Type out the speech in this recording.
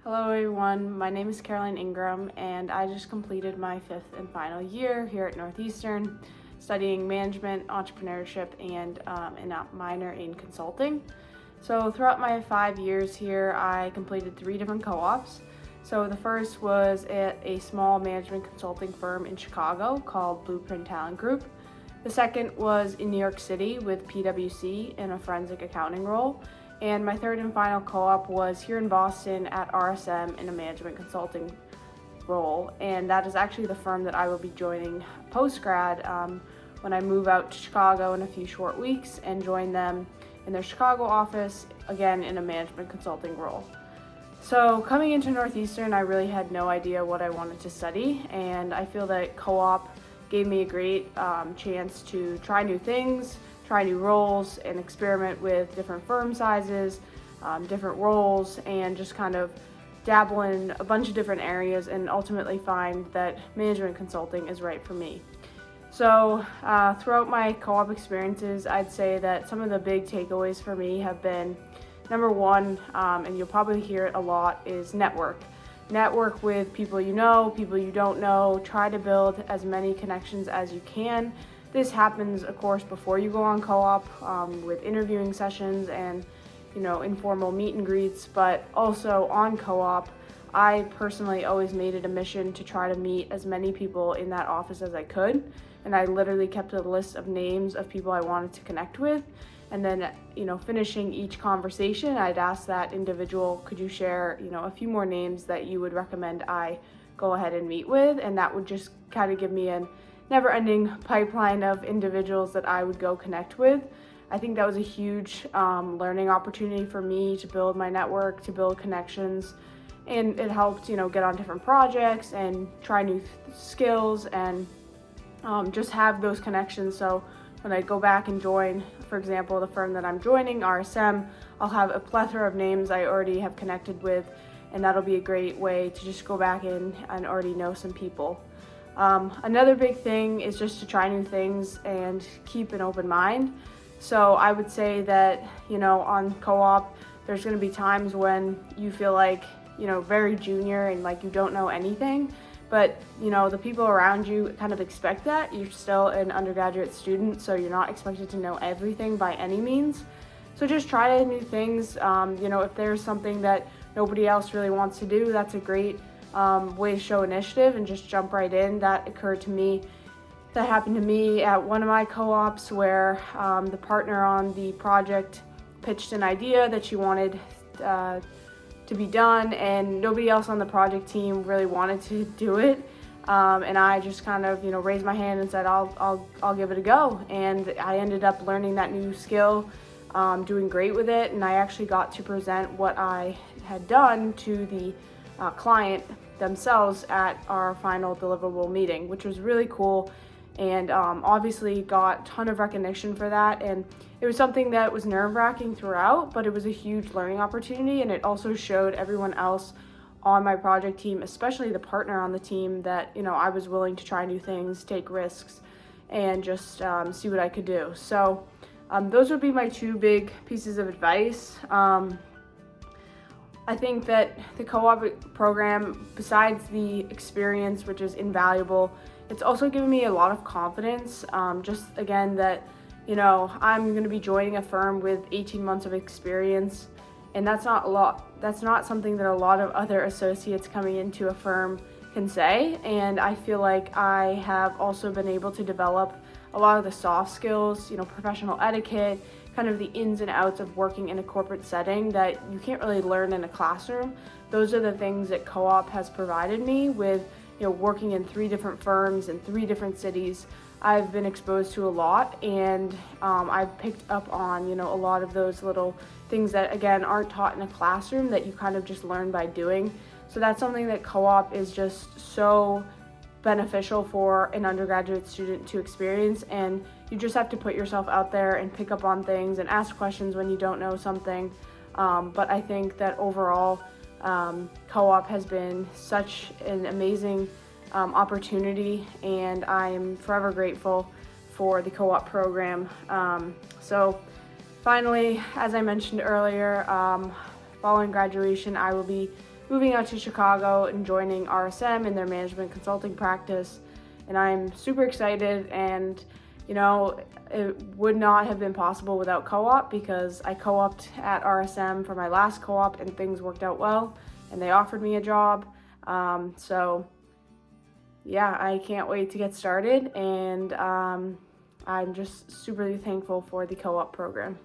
Hello everyone, my name is Caroline Ingram and I just completed my 5th and final year here at Northeastern studying management, entrepreneurship, and a minor in consulting. So throughout my 5 years here, I completed 3 different co-ops. So the first was at a small management consulting firm in Chicago called Blueprint Talent Group. The second was in New York City with PwC in a forensic accounting role. And my third and final co-op was here in Boston at RSM in a management consulting role. And that is actually the firm that I will be joining post-grad when I move out to Chicago in a few short weeks and join them in their Chicago office, again in a management consulting role. So coming into Northeastern, I really had no idea what I wanted to study, and I feel that co-op gave me a great chance to try new things, try new roles, and experiment with different firm sizes, different roles, and just kind of dabble in a bunch of different areas and ultimately find that management consulting is right for me. So throughout my co-op experiences, I'd say that some of the big takeaways for me have been, number one, and you'll probably hear it a lot, is network. Network with people you know, people you don't know. Try to build as many connections as you can. This happens, of course, before you go on co-op with interviewing sessions and, informal meet and greets, but also on co-op, I personally always made it a mission to try to meet as many people in that office as I could. And I literally kept a list of names of people I wanted to connect with. And then, finishing each conversation, I'd ask that individual, could you share, a few more names that you would recommend I go ahead and meet with? And that would just kind of give me a never-ending pipeline of individuals that I would go connect with. I think that was a huge learning opportunity for me to build my network, to build connections, and it helped, get on different projects and try new skills and just have those connections. So when I go back and join, for example, the firm that I'm joining, RSM, I'll have a plethora of names I already have connected with, and that'll be a great way to just go back in and already know some people. Another big thing is just to try new things and keep an open mind. So I would say that, on co-op, there's going to be times when you feel like, very junior and like you don't know anything. But, the people around you kind of expect that. You're still an undergraduate student, so you're not expected to know everything by any means. So just try new things. If there's something that nobody else really wants to do, that's a great way to show initiative and just jump right in. That happened to me at one of my co-ops where the partner on the project pitched an idea that she wanted to be done, and nobody else on the project team really wanted to do it. And I just kind of, raised my hand and said, I'll give it a go. And I ended up learning that new skill, doing great with it. And I actually got to present what I had done to the client themselves at our final deliverable meeting, which was really cool. And obviously got a ton of recognition for that. And it was something that was nerve-wracking throughout, but it was a huge learning opportunity. And it also showed everyone else on my project team, especially the partner on the team, that, I was willing to try new things, take risks, and just see what I could do. So those would be my 2 big pieces of advice. I think that the co-op program, besides the experience, which is invaluable, it's also given me a lot of confidence. Just again that, I'm going to be joining a firm with 18 months of experience, and that's not a lot. That's not something that a lot of other associates coming into a firm can say. And I feel like I have also been able to develop a lot of the soft skills, professional etiquette, kind of the ins and outs of working in a corporate setting that you can't really learn in a classroom. Those are the things that co-op has provided me with, working in 3 different firms in 3 different cities. I've been exposed to a lot, and I've picked up on, a lot of those little things that, again, aren't taught in a classroom that you kind of just learn by doing. So that's something that co-op is just so beneficial for an undergraduate student to experience, and you just have to put yourself out there and pick up on things and ask questions when you don't know something. But I think that overall, co-op has been such an amazing opportunity, and I am forever grateful for the co-op program. So finally, as I mentioned earlier, following graduation, I will be moving out to Chicago and joining RSM in their management consulting practice. And I'm super excited, and it would not have been possible without co-op, because I co-opted at RSM for my last co-op and things worked out well and they offered me a job. So yeah, I can't wait to get started, and I'm just super thankful for the co-op program.